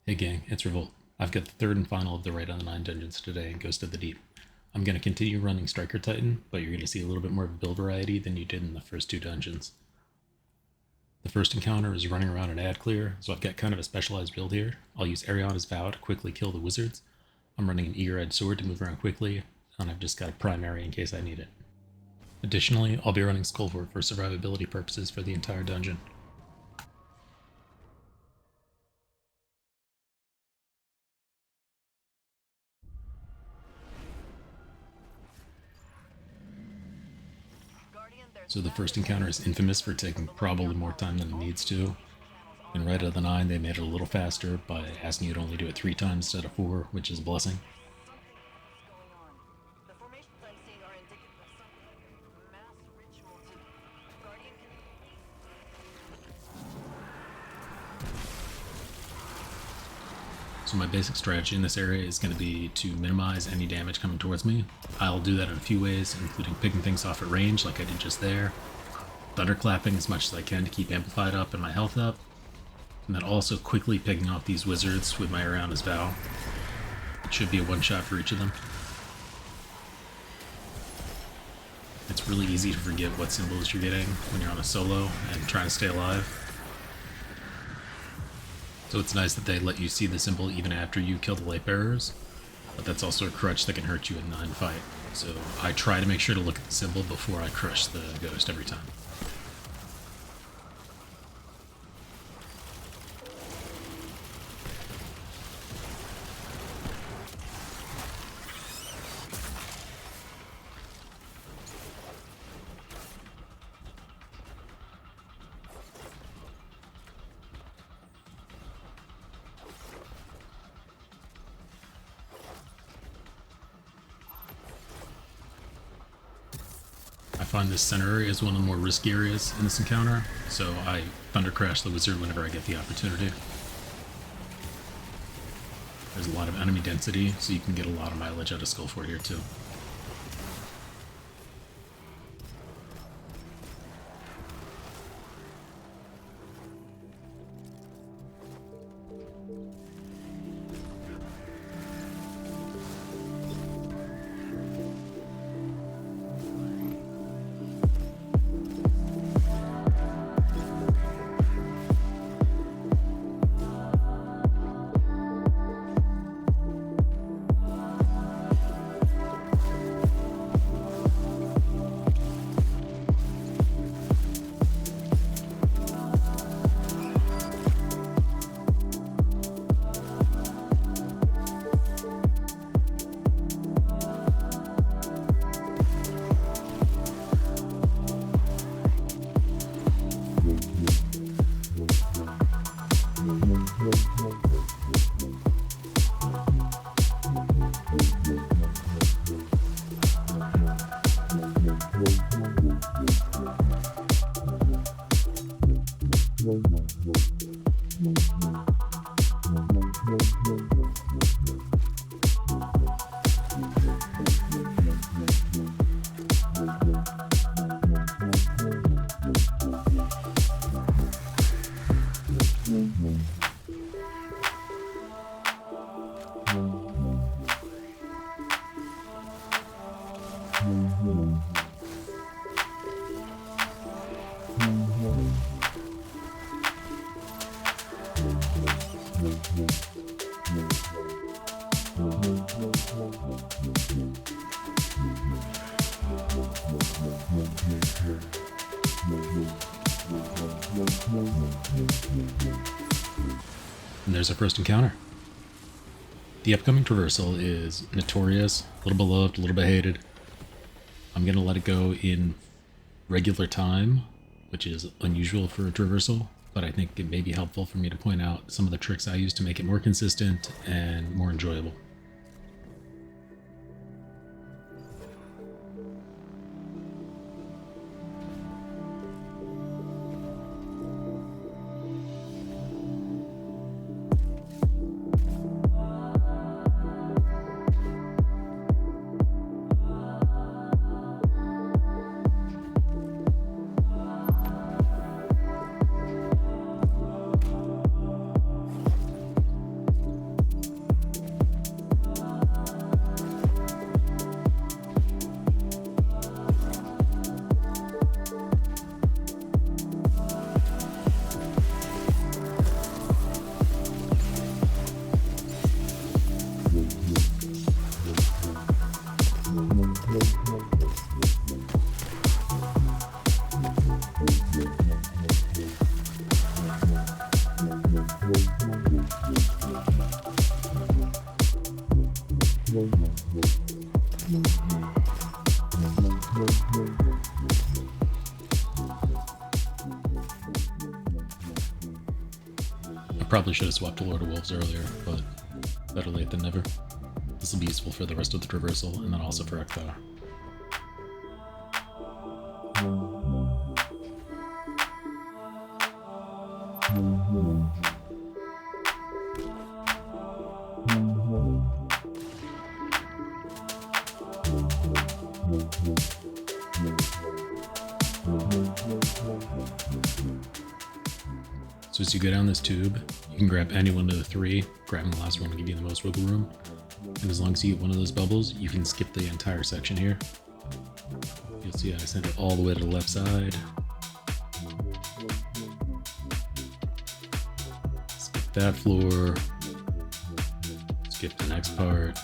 Hey gang, it's Revolt. I've got the third and final of the Right on the 9 dungeons today in Ghost of the Deep. I'm going to continue running Striker Titan, but you're going to see a little bit more of a build variety than you did in the first two dungeons. The first encounter is running around an ad clear, so I've got kind of a specialized build here. I'll use Ariana's Vow to quickly kill the wizards. I'm running an Eager-Eyed Sword to move around quickly, and I've just got a primary in case I need it. Additionally, I'll be running Skullfort for survivability purposes for the entire dungeon. So the first encounter is infamous for taking probably more time than it needs to. In Right of the 9, they made it a little faster by asking you to only do it 3 times instead of 4, which is a blessing. So my basic strategy in this area is going to be to minimize any damage coming towards me. I'll do that in a few ways, including picking things off at range like I did just there, thunderclapping as much as I can to keep amplified up and my health up, and then also quickly picking off these wizards with my Ariana's Vow. It should be a one-shot for each of them. It's really easy to forget what symbols you're getting when you're on a solo and trying to stay alive. So it's nice that they let you see the symbol even after you kill the light bearers, but that's also a crutch that can hurt you in 9 fight. So I try to make sure to look at the symbol before I crush the ghost every time. I find this center area is one of the more risky areas in this encounter, so I Thunder Crash the wizard whenever I get the opportunity. There's a lot of enemy density, so you can get a lot of mileage out of Skullfort here too. And there's our first encounter. The upcoming traversal is notorious, a little beloved, a little bit hated. I'm going to let it go in regular time, which is unusual for a traversal, but I think it may be helpful for me to point out some of the tricks I use to make it more consistent and more enjoyable. I probably should have swapped to Lord of Wolves earlier, but better late than never. This will be useful for the rest of the traversal, and then also for Ekthar. So as you go down this tube, you can grab any one of the three, grabbing the last one to give you the most wiggle room. And as long as you get one of those bubbles, you can skip the entire section here. You'll see I sent it all the way to the left side. Skip that floor. Skip the next part.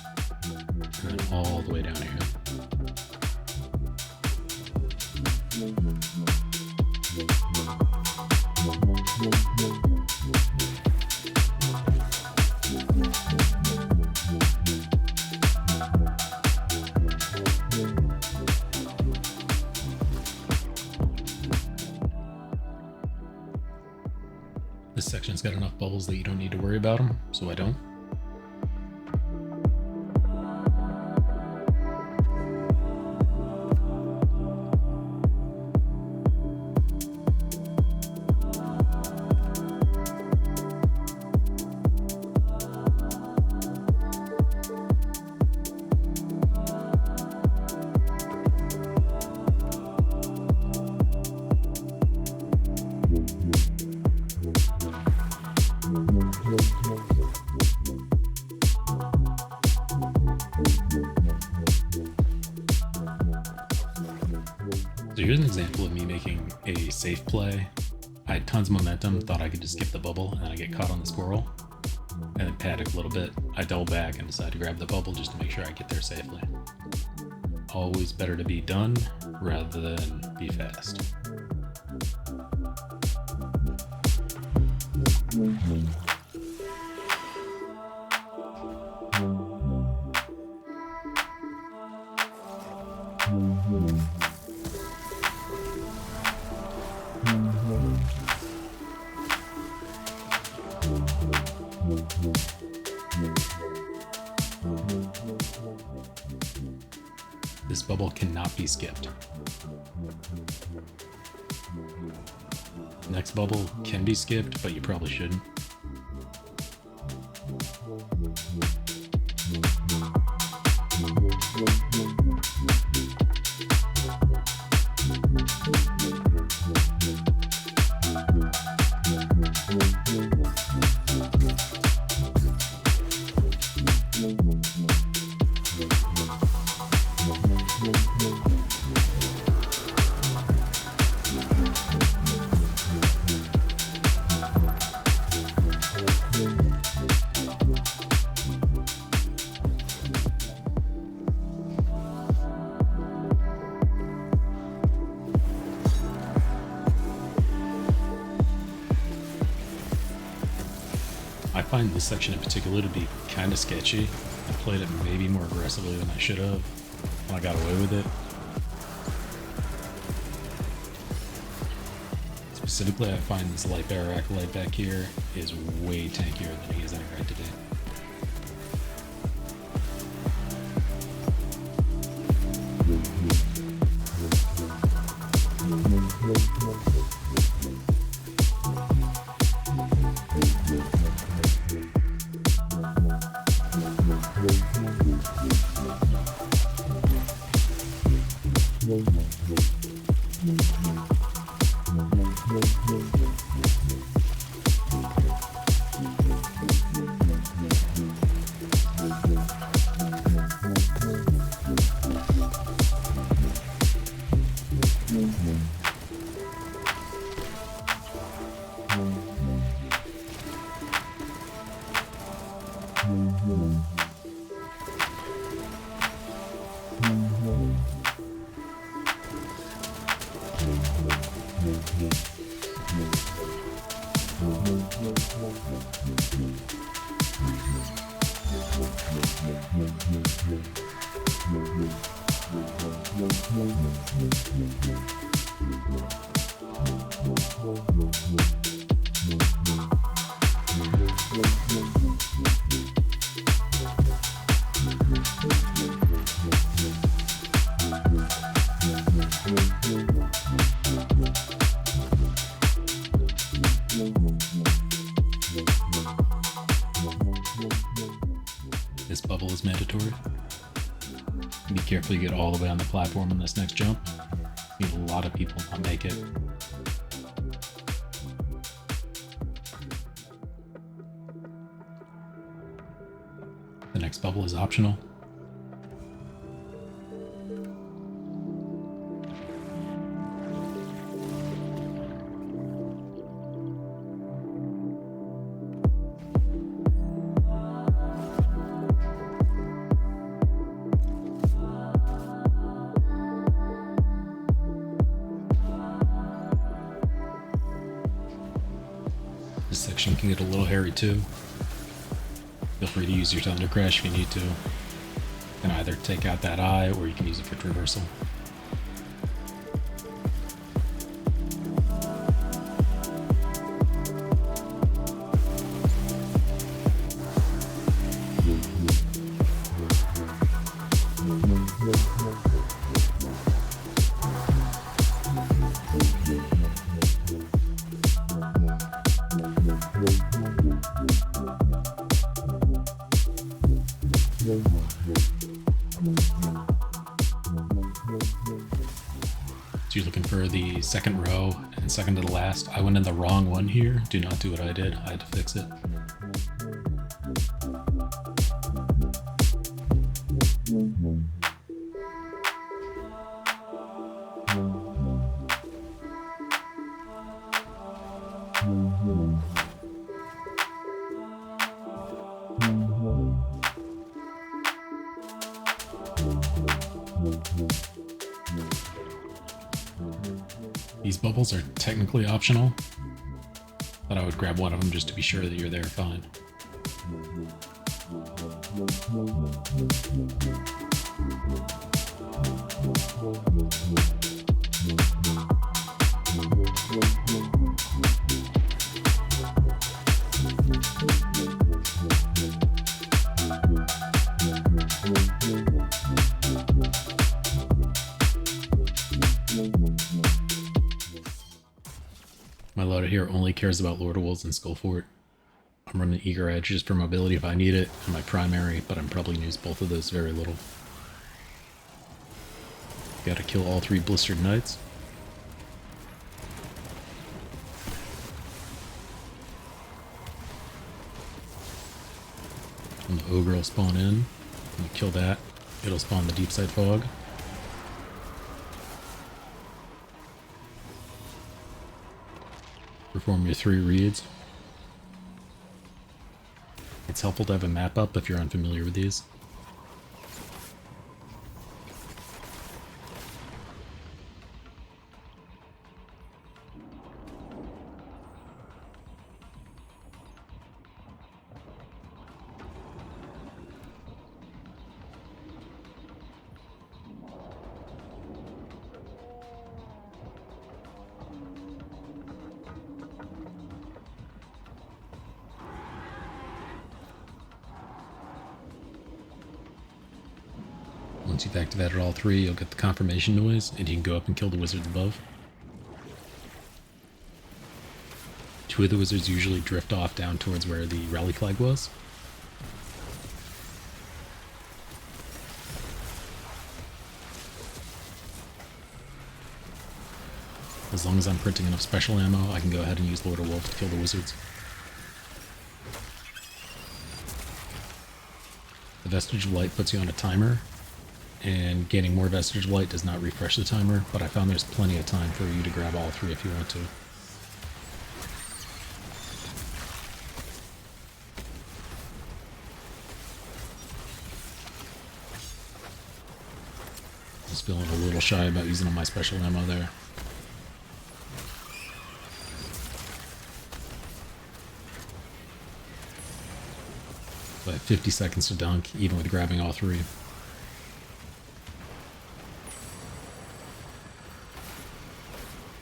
And then all the way down here. This section's got enough bubbles that you don't need to worry about them, so I don't. So here's an example of me making a safe play. I had tons of momentum, thought I could just skip the bubble, and then I get caught on the squirrel. And then panic a little bit. I double back and decide to grab the bubble just to make sure I get there safely. Always better to be done rather than be fast. This bubble cannot be skipped. Next bubble can be skipped, but you probably shouldn't. I find this section in particular to be kind of sketchy. I played it maybe more aggressively than I should have when I got away with it. Specifically, I find this light bearer acolyte back here is way tankier than he has any right to be. This bubble is mandatory. Be careful you get all the way on the platform on this next jump. A lot of people not make it. The next bubble is optional. This section can get a little hairy too. Feel free to use your thunder crash if you need to. You can either take out that eye or you can use it for traversal. So you're looking for the second row and second to the last. I went in the wrong one here. Do not do what I did. I had to fix it. These bubbles are technically optional, but I would grab one of them just to be sure that you're there fine. My loadout here only cares about Lord of Wolves and Skullfort. I'm running Eager Edge just for mobility if I need it, and my primary, but I'm probably going to use both of those very little. Gotta kill all 3 Blistered Knights. And the Ogre will spawn in. When you kill that, it'll spawn the Deep Sight Fog. Perform your 3 reads. It's helpful to have a map up if you're unfamiliar with these. Once you've activated all 3, you'll get the confirmation noise, and you can go up and kill the wizards above. 2 of the wizards usually drift off down towards where the rally flag was. As long as I'm printing enough special ammo, I can go ahead and use Lord of Wolves to kill the wizards. The Vestige of Light puts you on a timer, and gaining more Vestige of Light does not refresh the timer, but I found there's plenty of time for you to grab all 3 if you want to. Just feeling a little shy about using all my special ammo there. So I have 50 seconds to dunk, even with grabbing all 3.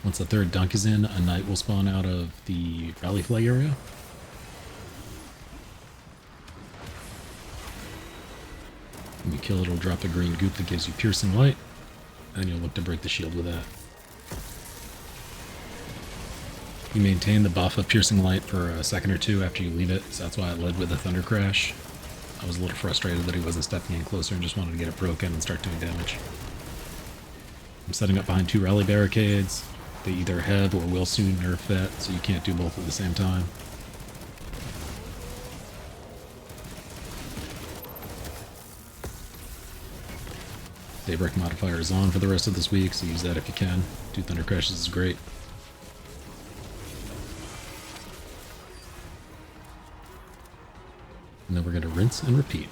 Once the third dunk is in, a knight will spawn out of the rally flag area. When you kill it, it'll drop a green goop that gives you piercing light, and you'll look to break the shield with that. You maintain the buff of piercing light for a second or two after you leave it, so that's why it led with a thunder crash. I was a little frustrated that he wasn't stepping in closer and just wanted to get it broken and start doing damage. I'm setting up behind 2 rally barricades. They either have or will soon nerf that, so you can't do both at the same time. Daybreak modifier is on for the rest of this week, so use that if you can. 2 thunder crashes is great. And then we're going to rinse and repeat.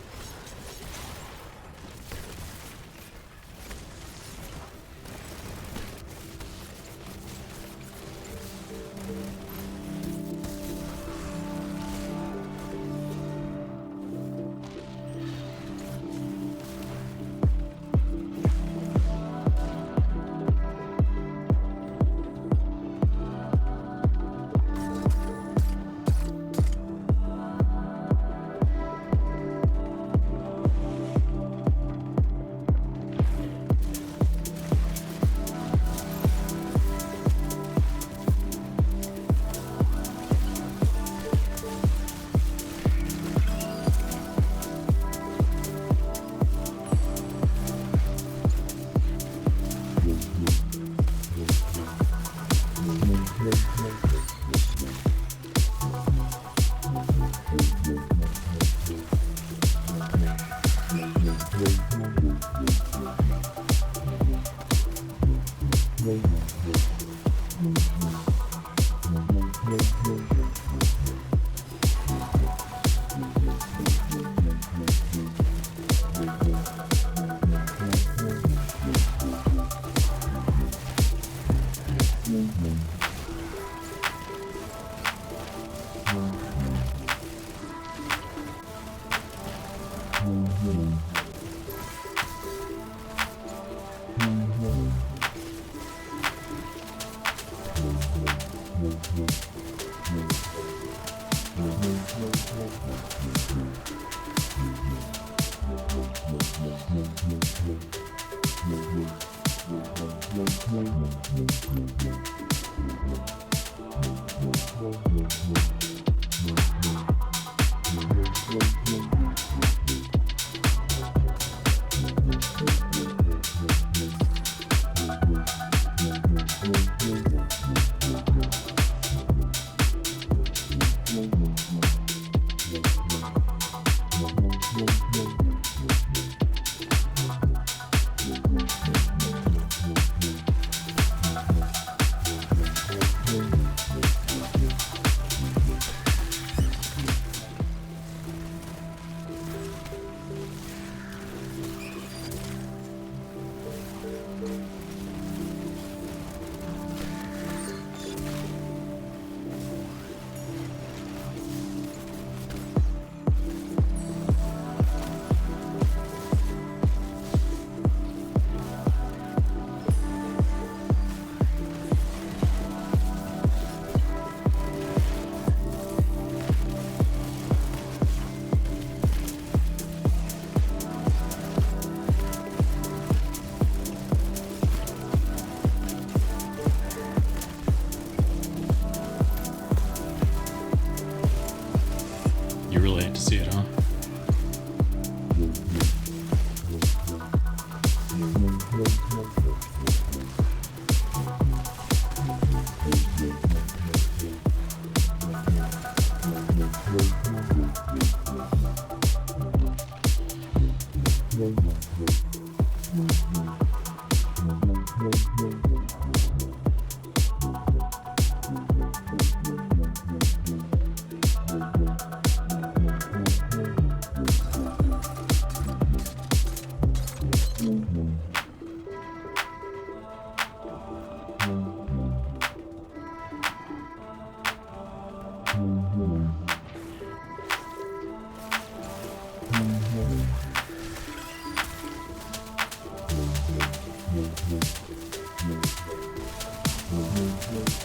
You really hate to see it, huh?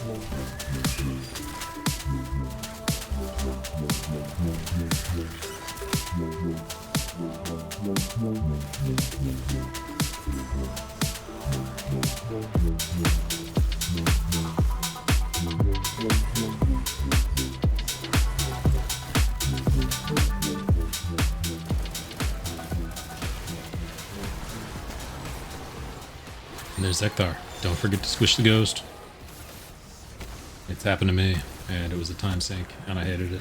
And there's Ekthar. Don't forget to squish the ghost. It's happened to me, and it was a time sink, and I hated it.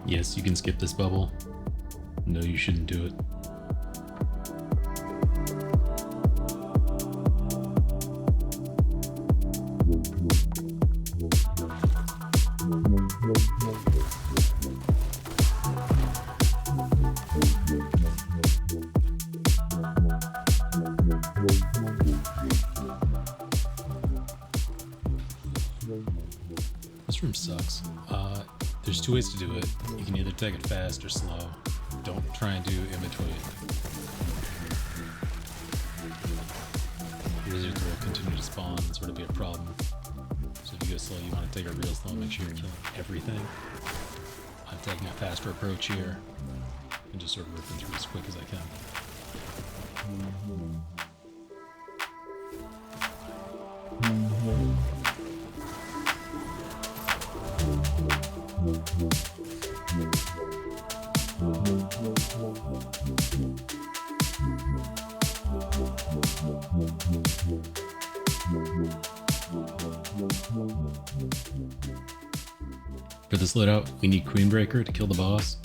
Yes, you can skip this bubble. No, you shouldn't do it. This room sucks. There's two ways to do it. You can either take it fast or slow. Don't try and do in between. Wizards will continue to spawn and sort of be a problem. So if you go slow, you want to take it real slow, make sure you're killing everything. I'm taking a faster approach here and just sort of ripping through as quick as I can. For this loadout, we need Queenbreaker to kill the boss.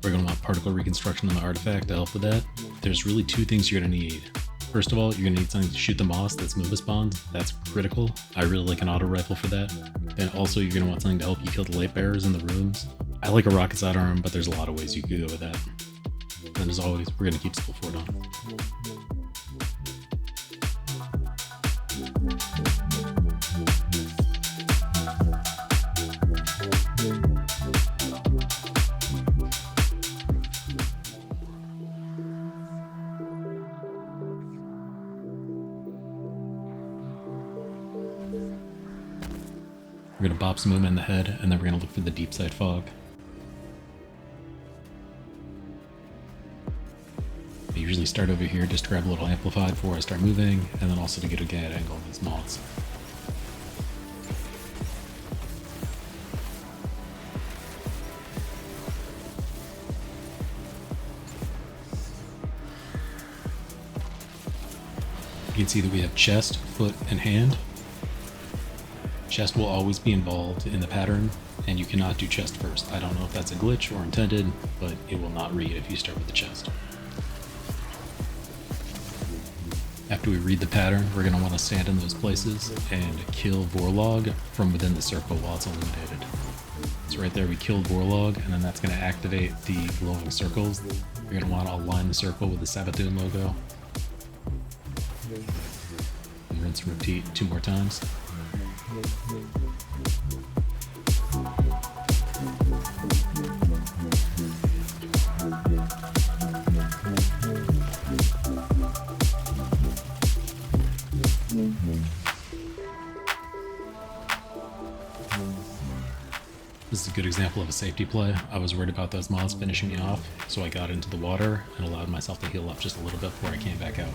We're going to want particle reconstruction on the artifact to help with that. There's really two things you're going to need. First of all, you're going to need something to shoot the moss that's move spawned. That's critical. I really like an auto rifle for that. Then also you're going to want something to help you kill the light bearers in the rooms. I like a rocket sidearm, but there's a lot of ways you could go with that. And as always, we're going to keep skill 4 on. We're going to bop some movement in the head, and then we're going to look for the deep side fog. I usually start over here just to grab a little amplified before I start moving, and then also to get a good angle on these mods. You can see that we have chest, foot, and hand. Chest will always be involved in the pattern, and you cannot do chest first. I don't know if that's a glitch or intended, but it will not read if you start with the chest. After we read the pattern, we're going to want to stand in those places and kill Vorlog from within the circle while it's illuminated. So right there we killed Vorlog, and then that's going to activate the glowing circles. You're going to want to align the circle with the Sabathun logo. And rinse and repeat 2 more times. This is a good example of a safety play. I was worried about those mods finishing me off, so I got into the water and allowed myself to heal up just a little bit before I came back out.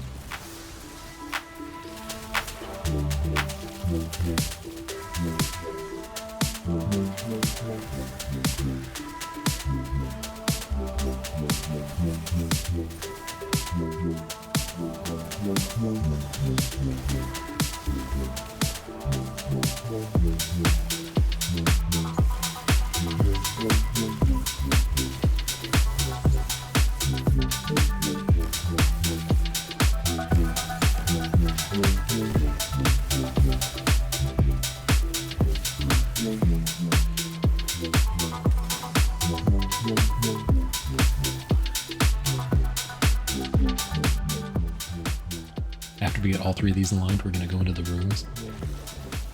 we get all three of these aligned, we're going to go into the rooms.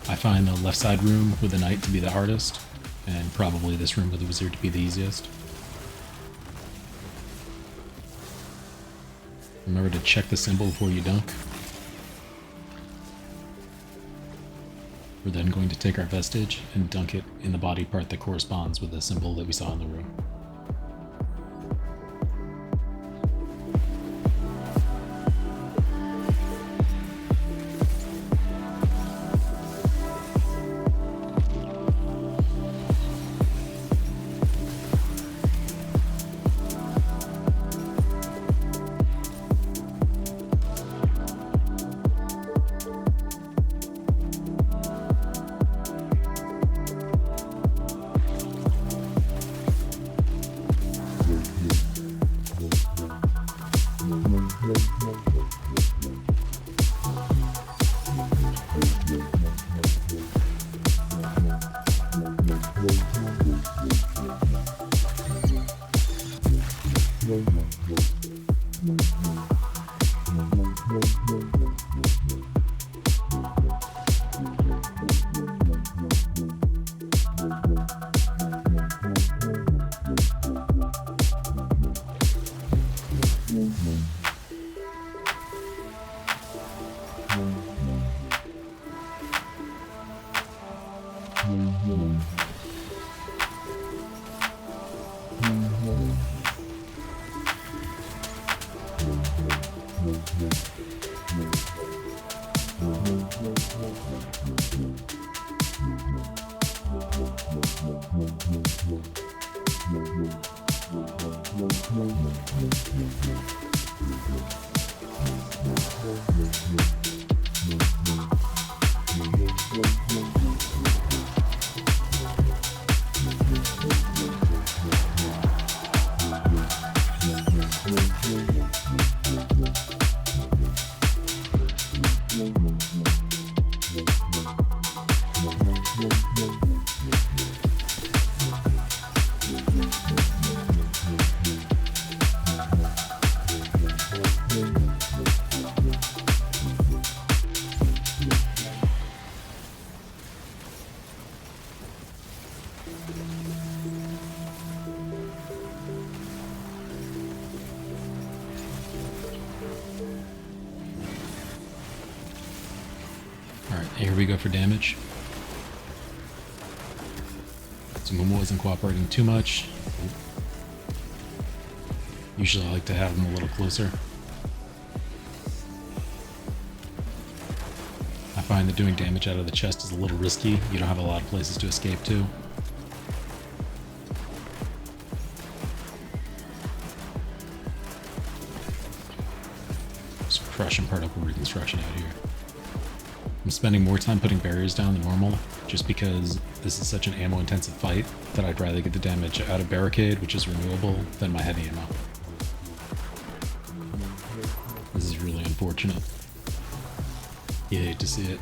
I find the left side room with the knight to be the hardest, and probably this room with the wizard to be the easiest. Remember to check the symbol before you dunk. We're then going to take our vestige and dunk it in the body part that corresponds with the symbol that we saw in the room. Here we go for damage. So Momo isn't cooperating too much. Usually I like to have him a little closer. I find that doing damage out of the chest is a little risky. You don't have a lot of places to escape to. Just crushing particle reconstruction out here. I'm spending more time putting barriers down than normal, just because this is such an ammo-intensive fight that I'd rather get the damage out of barricade, which is renewable, than my heavy ammo. This is really unfortunate. You hate to see it.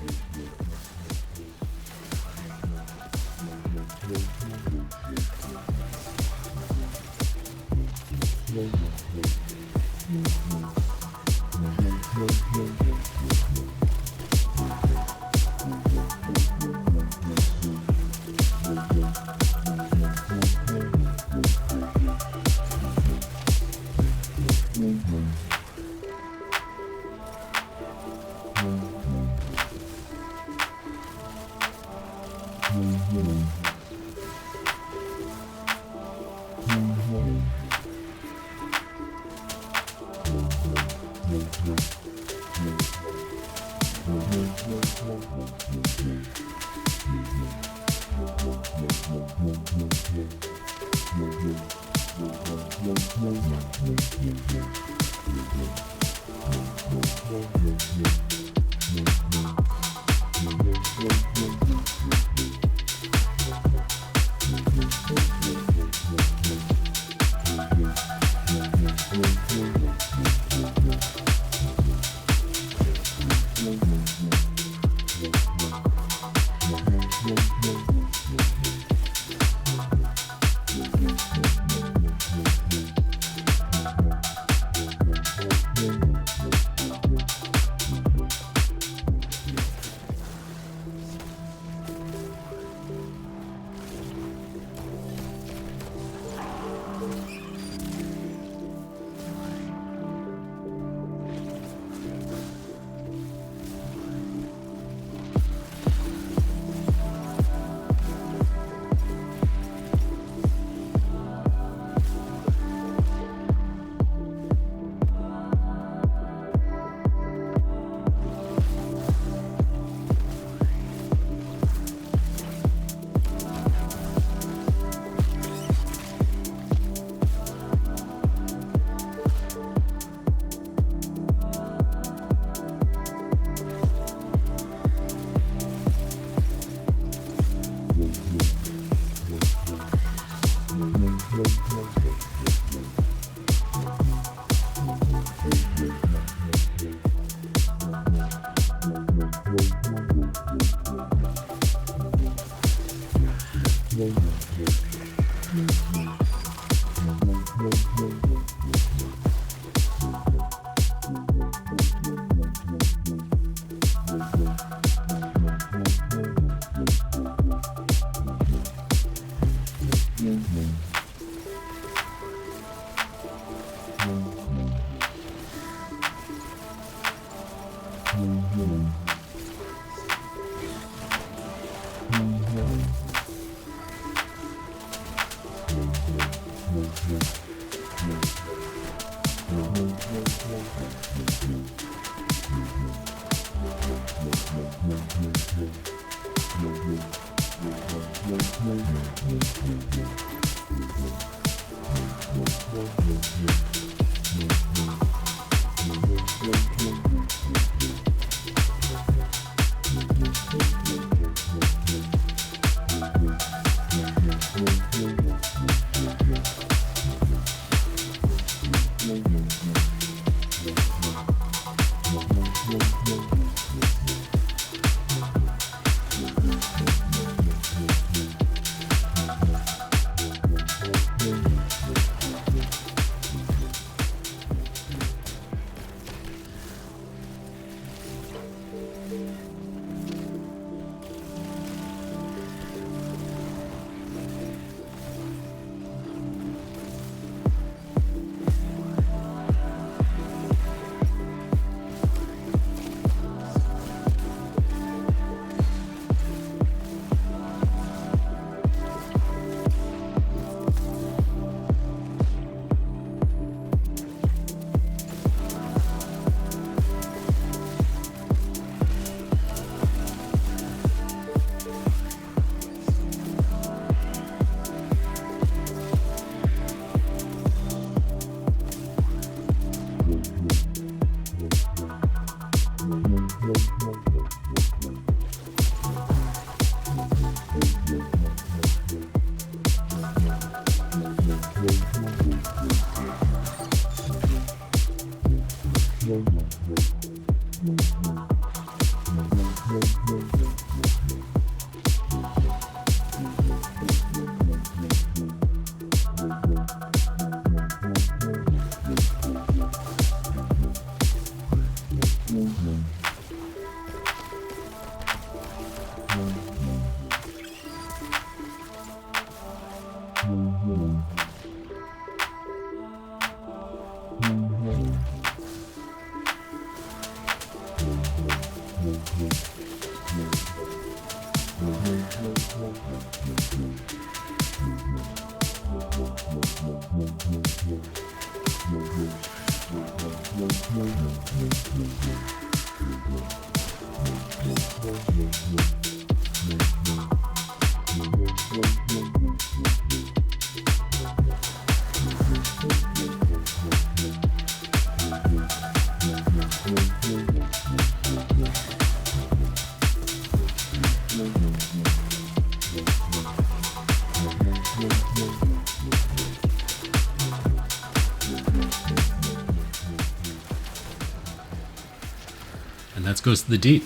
And that goes to the deep.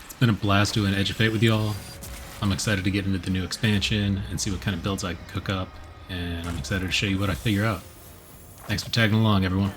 It's been a blast doing Edge of Fate with y'all. I'm excited to get into the new expansion and see what kind of builds I can cook up, and I'm excited to show you what I figure out. Thanks for tagging along, everyone.